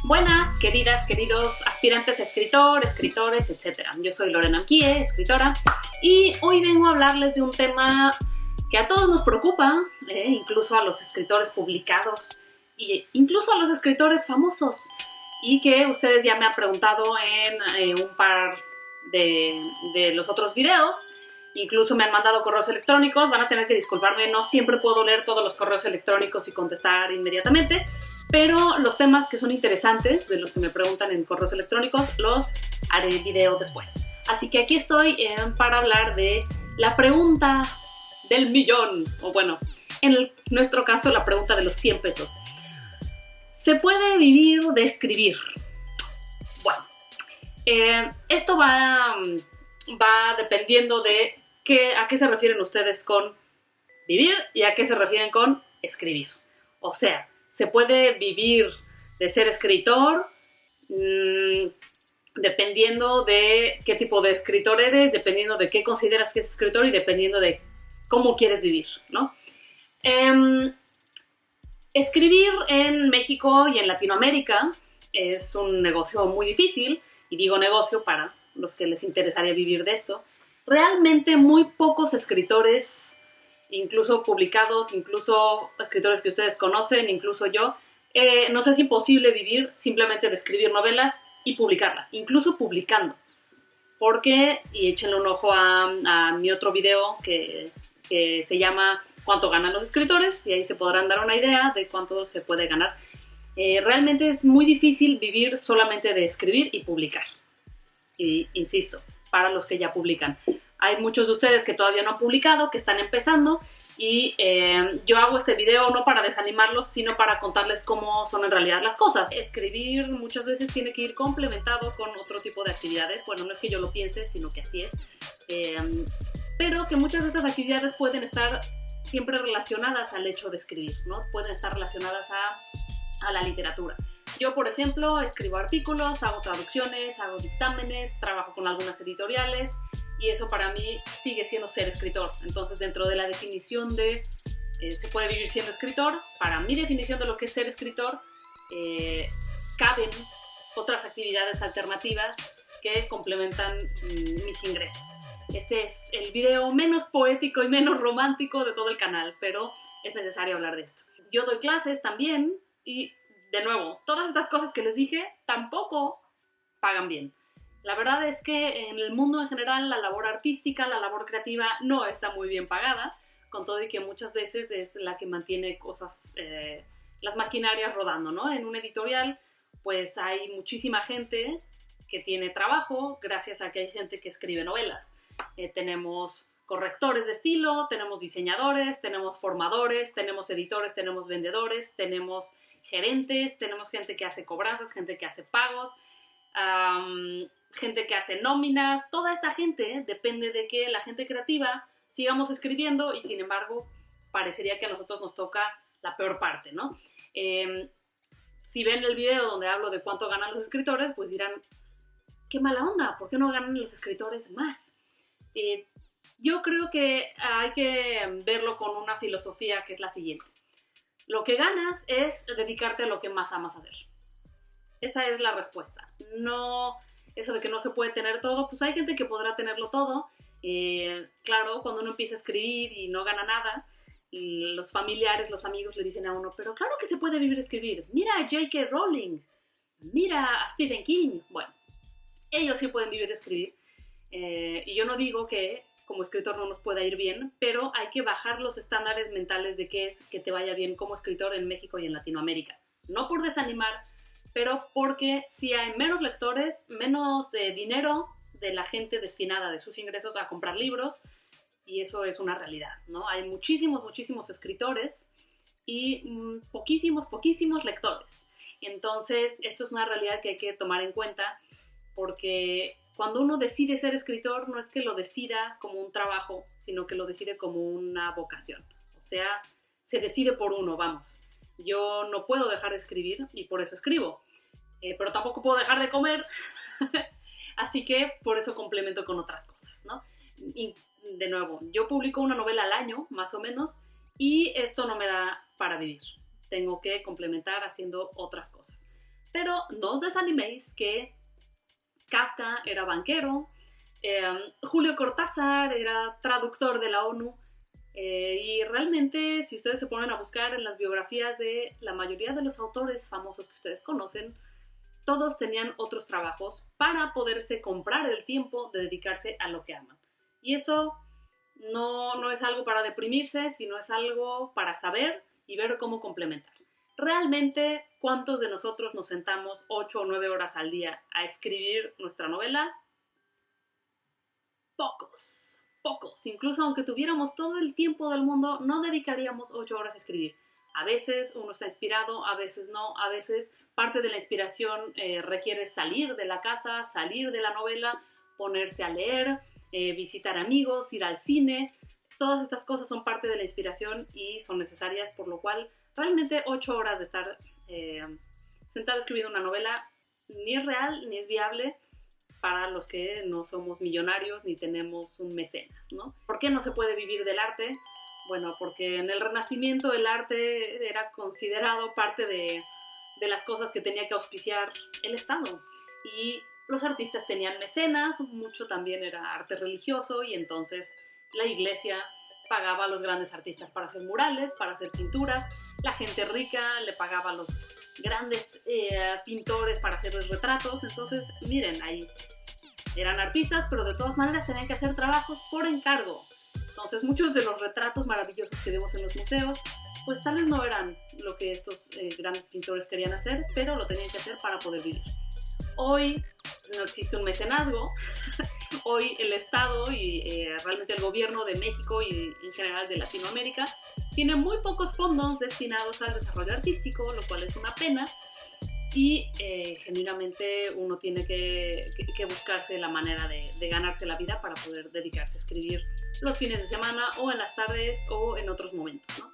Buenas, queridas, queridos aspirantes a escritor, escritores, etc. Yo soy Lorena Amquie, escritora, y hoy vengo a hablarles de un tema que a todos nos preocupa, incluso a los escritores publicados e incluso a los escritores famosos, y que ustedes ya me han preguntado en un par de los otros videos. Incluso me han mandado correos electrónicos. Van a tener que disculparme, no siempre puedo leer todos los correos electrónicos y contestar inmediatamente, pero los temas que son interesantes, de los que me preguntan en correos electrónicos, los haré video después. Así que aquí estoy para hablar de la pregunta del millón, o bueno, en nuestro caso la pregunta de los 100 pesos. ¿Se puede vivir de escribir? Bueno, esto va dependiendo de a qué se refieren ustedes con vivir y a qué se refieren con escribir. O sea, ¿se puede vivir de ser escritor? Dependiendo de qué tipo de escritor eres, dependiendo de qué consideras que es escritor y dependiendo de cómo quieres vivir, ¿no? Escribir en México y en Latinoamérica es un negocio muy difícil, y digo negocio para los que les interesaría vivir de esto. Realmente muy pocos escritores, incluso publicados, incluso escritores que ustedes conocen, incluso yo, nos es imposible vivir simplemente de escribir novelas y publicarlas, incluso publicando. Porque, y échenle un ojo a mi otro video que se llama ¿Cuánto ganan los escritores? Y ahí se podrán dar una idea de cuánto se puede ganar. Realmente es muy difícil vivir solamente de escribir y publicar. Y insisto, para los que ya publican. Hay muchos de ustedes que todavía no han publicado, que están empezando, y yo hago este video no para desanimarlos, sino para contarles cómo son en realidad las cosas. Escribir muchas veces tiene que ir complementado con otro tipo de actividades. Bueno, no es que yo lo piense, sino que así es. Pero que muchas de estas actividades pueden estar siempre relacionadas al hecho de escribir, ¿no? Pueden estar relacionadas a la literatura. Yo, por ejemplo, escribo artículos, hago traducciones, hago dictámenes, trabajo con algunas editoriales, y eso para mí sigue siendo ser escritor. Entonces, dentro de la definición de se puede vivir siendo escritor, para mi definición de lo que es ser escritor, caben otras actividades alternativas que complementan mis ingresos. Este es el video menos poético y menos romántico de todo el canal, pero es necesario hablar de esto. Yo doy clases también, y de nuevo, todas estas cosas que les dije tampoco pagan bien. La verdad es que en el mundo en general la labor artística, la labor creativa no está muy bien pagada, con todo y que muchas veces es la que mantiene cosas, las maquinarias rodando, ¿no? En un editorial pues hay muchísima gente que tiene trabajo gracias a que hay gente que escribe novelas. Tenemos correctores de estilo, tenemos diseñadores, tenemos formadores, tenemos editores, tenemos vendedores, tenemos gerentes, tenemos gente que hace cobranzas, gente que hace pagos, gente que hace nóminas. Toda esta gente depende de que la gente creativa sigamos escribiendo, y sin embargo parecería que a nosotros nos toca la peor parte, ¿no? Si ven el video donde hablo de cuánto ganan los escritores, pues dirán, qué mala onda, ¿por qué no ganan los escritores más? Yo creo que hay que verlo con una filosofía que es la siguiente. Lo que ganas es dedicarte a lo que más amas hacer. Esa es la respuesta. No, eso de que no se puede tener todo, pues hay gente que podrá tenerlo todo. Claro, cuando uno empieza a escribir y no gana nada, los familiares, los amigos le dicen a uno, pero claro que se puede vivir de escribir. Mira a J.K. Rowling, mira a Stephen King. Bueno, ellos sí pueden vivir de escribir. Y yo no digo que como escritor no nos pueda ir bien, pero hay que bajar los estándares mentales de qué es que te vaya bien como escritor en México y en Latinoamérica. No por desanimar, pero porque si hay menos lectores, menos dinero de la gente destinada de sus ingresos a comprar libros, y eso es una realidad, ¿no? Hay muchísimos escritores y poquísimos lectores. Entonces, esto es una realidad que hay que tomar en cuenta, porque cuando uno decide ser escritor, no es que lo decida como un trabajo, sino que lo decide como una vocación. O sea, se decide por uno, vamos. Yo no puedo dejar de escribir y por eso escribo. Pero tampoco puedo dejar de comer. Así que por eso complemento con otras cosas, ¿no? Y de nuevo, yo publico una novela al año, más o menos, y esto no me da para vivir. Tengo que complementar haciendo otras cosas. Pero no os desaniméis que Kafka era banquero, Julio Cortázar era traductor de la ONU, y realmente si ustedes se ponen a buscar en las biografías de la mayoría de los autores famosos que ustedes conocen, todos tenían otros trabajos para poderse comprar el tiempo de dedicarse a lo que aman. Y eso no es algo para deprimirse, sino es algo para saber y ver cómo complementar. Realmente, ¿cuántos de nosotros nos sentamos 8 o 9 horas al día a escribir nuestra novela? Pocos. Incluso aunque tuviéramos todo el tiempo del mundo, no dedicaríamos 8 horas a escribir. A veces uno está inspirado, a veces no, a veces parte de la inspiración requiere salir de la casa, salir de la novela, ponerse a leer, visitar amigos, ir al cine. Todas estas cosas son parte de la inspiración y son necesarias, por lo cual realmente 8 horas de estar sentado escribiendo una novela ni es real ni es viable para los que no somos millonarios ni tenemos un mecenas, ¿no? ¿Por qué no se puede vivir del arte? Bueno, porque en el Renacimiento el arte era considerado parte de las cosas que tenía que auspiciar el Estado. Y los artistas tenían mecenas, mucho también era arte religioso, y entonces la iglesia pagaba a los grandes artistas para hacer murales, para hacer pinturas. La gente rica le pagaba a los grandes pintores para hacer retratos. Entonces, miren, ahí eran artistas, pero de todas maneras tenían que hacer trabajos por encargo. Entonces, muchos de los retratos maravillosos que vemos en los museos, pues tal vez no eran lo que estos grandes pintores querían hacer, pero lo tenían que hacer para poder vivir. Hoy no existe un mecenazgo. Hoy el Estado y realmente el gobierno de México y en general de Latinoamérica tiene muy pocos fondos destinados al desarrollo artístico, lo cual es una pena. Y genuinamente uno tiene que buscarse la manera de ganarse la vida para poder dedicarse a escribir los fines de semana o en las tardes o en otros momentos, ¿no?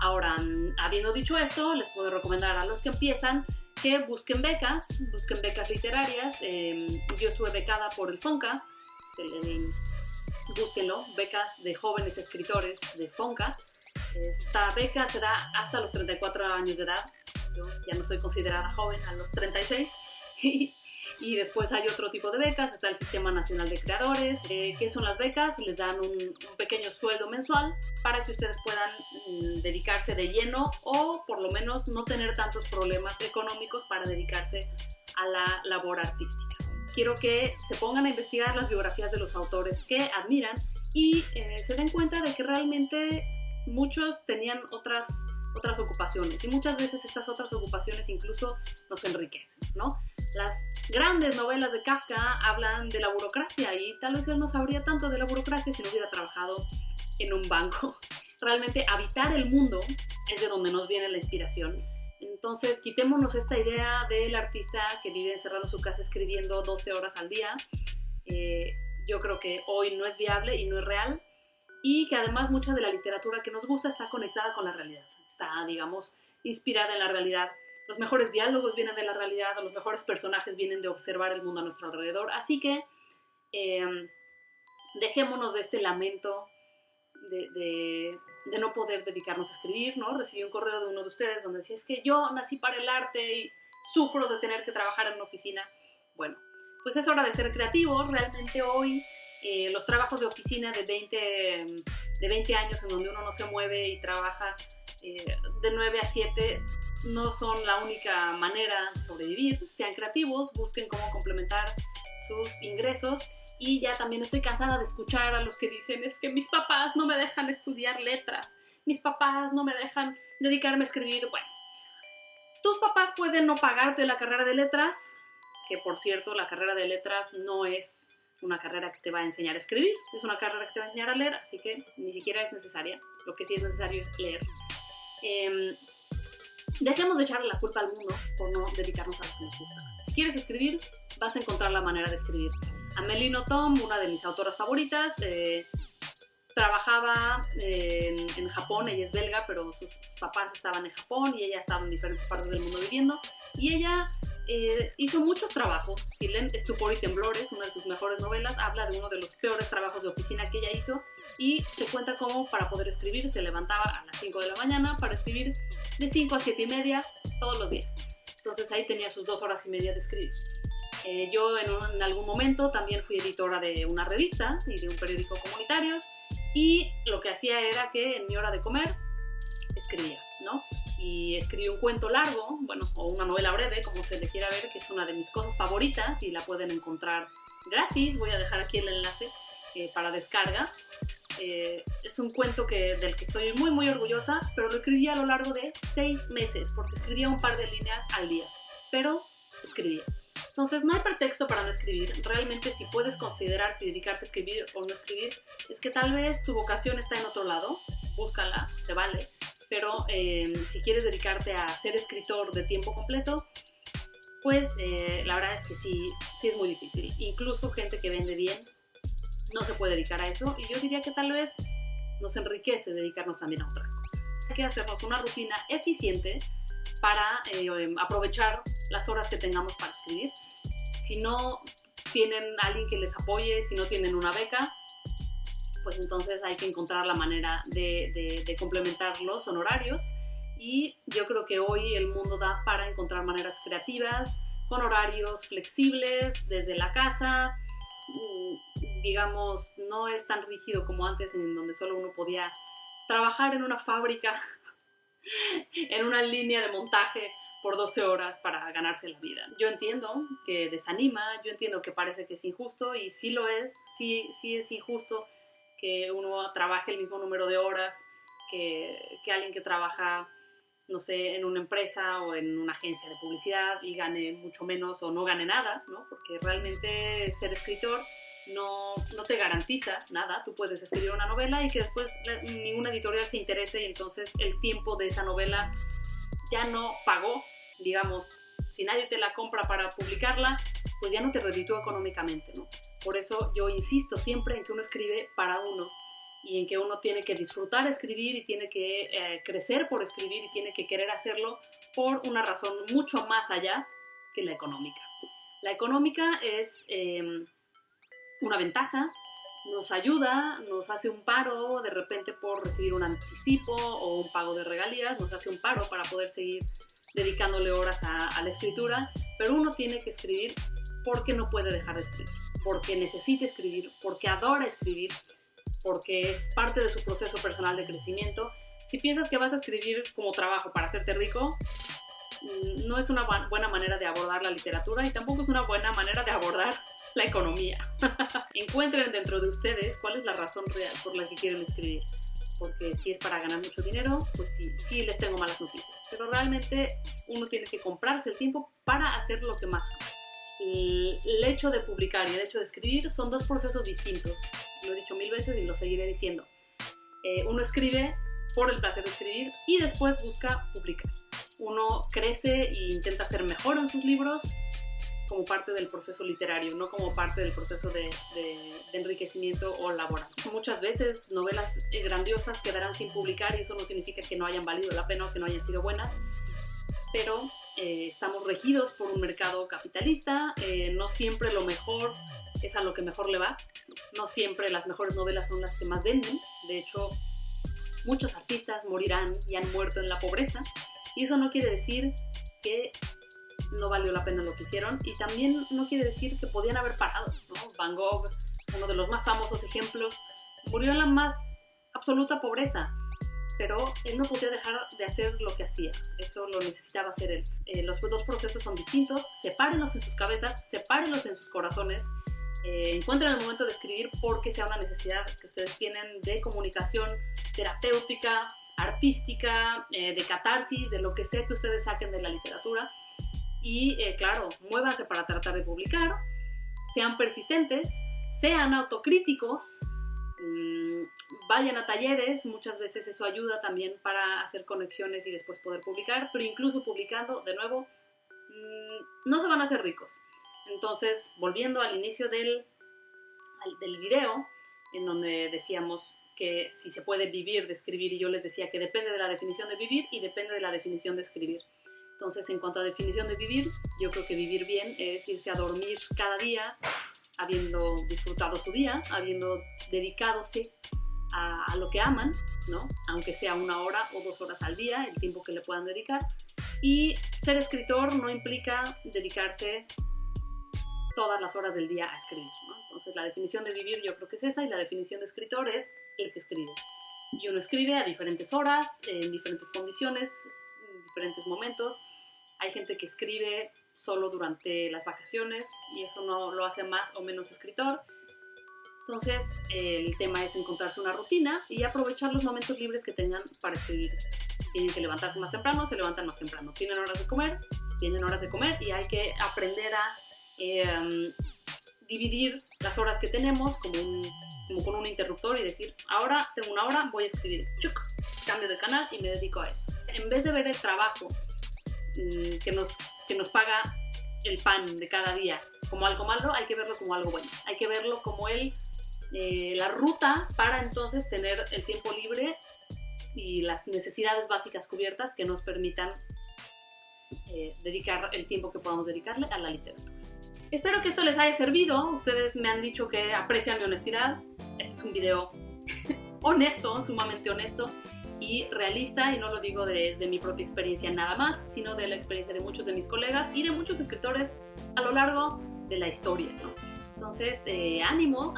Ahora, habiendo dicho esto, les puedo recomendar a los que empiezan que busquen becas literarias. Yo estuve becada por el FONCA, búsquenlo, becas de jóvenes escritores de FONCA. Esta beca se da hasta los 34 años de edad. Yo ya no soy considerada joven a los 36. Y después hay otro tipo de becas, está el Sistema Nacional de Creadores. ¿Qué son las becas? Les dan un pequeño sueldo mensual para que ustedes puedan dedicarse de lleno o por lo menos no tener tantos problemas económicos para dedicarse a la labor artística. Quiero que se pongan a investigar las biografías de los autores que admiran y se den cuenta de que realmente muchos tenían otras ocupaciones y muchas veces estas otras ocupaciones incluso nos enriquecen, ¿no? Las grandes novelas de Kafka hablan de la burocracia y tal vez él no sabría tanto de la burocracia si no hubiera trabajado en un banco. Realmente habitar el mundo es de donde nos viene la inspiración. Entonces quitémonos esta idea del artista que vive encerrado en su casa escribiendo 12 horas al día. Yo creo que hoy no es viable y no es real. Y que además mucha de la literatura que nos gusta está conectada con la realidad, está, digamos, inspirada en la realidad. Los mejores diálogos vienen de la realidad, los mejores personajes vienen de observar el mundo a nuestro alrededor, así que dejémonos de este lamento de no poder dedicarnos a escribir, ¿no? Recibí un correo de uno de ustedes donde decía, es que yo nací para el arte y sufro de tener que trabajar en una oficina. Bueno, pues es hora de ser creativos. Realmente hoy los trabajos de oficina de 20 años en donde uno no se mueve y trabaja de 9 a 7 no son la única manera de sobrevivir. Sean creativos, busquen cómo complementar sus ingresos. Y ya también estoy cansada de escuchar a los que dicen, es que mis papás no me dejan estudiar letras, mis papás no me dejan dedicarme a escribir. Bueno, tus papás pueden no pagarte la carrera de letras, que por cierto la carrera de letras no es una carrera que te va a enseñar a escribir, es una carrera que te va a enseñar a leer, así que ni siquiera es necesaria. Lo que sí es necesario es leer. Dejemos de echarle la culpa al mundo por no dedicarnos a lo que nos gusta. Si quieres escribir, vas a encontrar la manera de escribir. Amélie Nothomb, una de mis autoras favoritas, trabajaba en Japón. Ella es belga, pero sus papás estaban en Japón y ella estaba en diferentes partes del mundo viviendo. Y ella hizo muchos trabajos. Si leen Estupor y Temblores, una de sus mejores novelas, habla de uno de los peores trabajos de oficina que ella hizo y te cuenta cómo para poder escribir se levantaba a las 5 de la mañana para escribir de 5 a 7 y media todos los días. Entonces ahí tenía sus 2 horas y media de escribir. Yo en algún momento también fui editora de una revista y de un periódico comunitarios, y lo que hacía era que en mi hora de comer escribía, ¿no? Y escribí un cuento largo, bueno, o una novela breve, como se le quiera ver, que es una de mis cosas favoritas y la pueden encontrar gratis. Voy a dejar aquí el enlace para descarga. Es un cuento del que estoy muy muy orgullosa, pero lo escribí a lo largo de 6 meses, porque escribía un par de líneas al día, pero escribía. Entonces no hay pretexto para no escribir. Realmente, si puedes considerar si dedicarte a escribir o no escribir, es que tal vez tu vocación está en otro lado. Búscala, se vale. Pero si quieres dedicarte a ser escritor de tiempo completo, pues la verdad es que sí es muy difícil. Incluso gente que vende bien no se puede dedicar a eso, y yo diría que tal vez nos enriquece dedicarnos también a otras cosas. Hay que hacernos una rutina eficiente para aprovechar las horas que tengamos para escribir. Si no tienen a alguien que les apoye, si no tienen una beca, pues entonces hay que encontrar la manera de complementar los honorarios, y yo creo que hoy el mundo da para encontrar maneras creativas, con horarios flexibles, desde la casa. Digamos, no es tan rígido como antes, en donde solo uno podía trabajar en una fábrica, en una línea de montaje por 12 horas para ganarse la vida. Yo entiendo que desanima, yo entiendo que parece que es injusto, y sí lo es, sí es injusto que uno trabaje el mismo número de horas que alguien que trabaja, no sé, en una empresa o en una agencia de publicidad y gane mucho menos o no gane nada, ¿no? Porque realmente ser escritor no te garantiza nada. Tú puedes escribir una novela y que después ninguna editorial se interese, y entonces el tiempo de esa novela ya no pagó. Digamos, si nadie te la compra para publicarla, pues ya no te reditúa económicamente, ¿no? Por eso yo insisto siempre en que uno escribe para uno, y en que uno tiene que disfrutar escribir y tiene que crecer por escribir y tiene que querer hacerlo por una razón mucho más allá que la económica. La económica es una ventaja, nos ayuda, nos hace un paro de repente por recibir un anticipo o un pago de regalías, nos hace un paro para poder seguir dedicándole horas a la escritura, pero uno tiene que escribir porque no puede dejar de escribir, porque necesita escribir, porque adora escribir, porque es parte de su proceso personal de crecimiento. Si piensas que vas a escribir como trabajo para hacerte rico, no es una buena manera de abordar la literatura, y tampoco es una buena manera de abordar la economía. Encuentren dentro de ustedes cuál es la razón real por la que quieren escribir, porque si es para ganar mucho dinero, pues sí les tengo malas noticias, pero realmente uno tiene que comprarse el tiempo para hacer lo que más ama. El hecho de publicar y el hecho de escribir son 2 procesos distintos. Lo he dicho 1000 veces y lo seguiré diciendo. Uno escribe por el placer de escribir y después busca publicar. Uno crece e intenta ser mejor en sus libros como parte del proceso literario, no como parte del proceso de enriquecimiento o laboral. Muchas veces novelas grandiosas quedarán sin publicar, y eso no significa que no hayan valido la pena o que no hayan sido buenas, pero estamos regidos por un mercado capitalista. No siempre lo mejor es a lo que mejor le va, no siempre las mejores novelas son las que más venden. De hecho, muchos artistas morirán y han muerto en la pobreza, y eso no quiere decir que no valió la pena lo que hicieron, y también no quiere decir que podían haber parado, ¿no? Van Gogh, uno de los más famosos ejemplos, murió en la más absoluta pobreza, pero él no podía dejar de hacer lo que hacía. Eso lo necesitaba hacer él. Los 2 procesos son distintos. Sepárenlos en sus cabezas, sepárenlos en sus corazones. Encuentren el momento de escribir porque sea una necesidad que ustedes tienen de comunicación terapéutica, artística, de catarsis, de lo que sea que ustedes saquen de la literatura. Y claro, muévanse para tratar de publicar, sean persistentes, sean autocríticos, vayan a talleres. Muchas veces eso ayuda también para hacer conexiones y después poder publicar, pero incluso publicando, de nuevo, no se van a hacer ricos. Entonces, volviendo al inicio del video, en donde decíamos que si se puede vivir de escribir, y yo les decía que depende de la definición de vivir y depende de la definición de escribir. Entonces, en cuanto a definición de vivir, yo creo que vivir bien es irse a dormir cada día habiendo disfrutado su día, habiendo dedicadose a lo que aman, ¿no? Aunque sea 1 hora o 2 horas al día, el tiempo que le puedan dedicar. Y ser escritor no implica dedicarse todas las horas del día a escribir, ¿no? Entonces la definición de vivir yo creo que es esa, y la definición de escritor es el que escribe. Y uno escribe a diferentes horas, en diferentes condiciones, en diferentes momentos. Hay gente que escribe solo durante las vacaciones y eso no lo hace más o menos escritor. Entonces el tema es encontrarse una rutina y aprovechar los momentos libres que tengan para escribir. Tienen que levantarse más temprano, se levantan más temprano. Tienen horas de comer, tienen horas de comer, y hay que aprender a dividir las horas que tenemos como con un interruptor y decir, ahora tengo una hora, voy a escribir. ¡Chuc! Cambio de canal y me dedico a eso. En vez de ver el trabajo que nos paga el pan de cada día como algo malo, hay que verlo como algo bueno. Hay que verlo como la ruta para entonces tener el tiempo libre y las necesidades básicas cubiertas que nos permitan dedicar el tiempo que podamos dedicarle a la literatura. Espero que esto les haya servido. Ustedes me han dicho que aprecian mi honestidad. Este es un video honesto, sumamente honesto y realista, y no lo digo desde mi propia experiencia nada más, sino de la experiencia de muchos de mis colegas y de muchos escritores a lo largo de la historia, ¿no? Entonces, ánimo,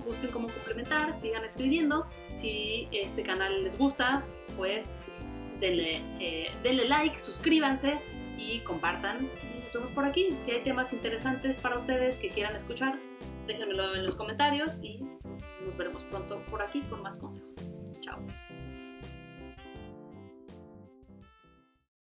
busquen cómo complementar, sigan escribiendo. Si este canal les gusta, pues denle like, suscríbanse y compartan. Nos vemos por aquí. Si hay temas interesantes para ustedes que quieran escuchar, déjenmelo en los comentarios y nos veremos pronto por aquí con más consejos. Chao.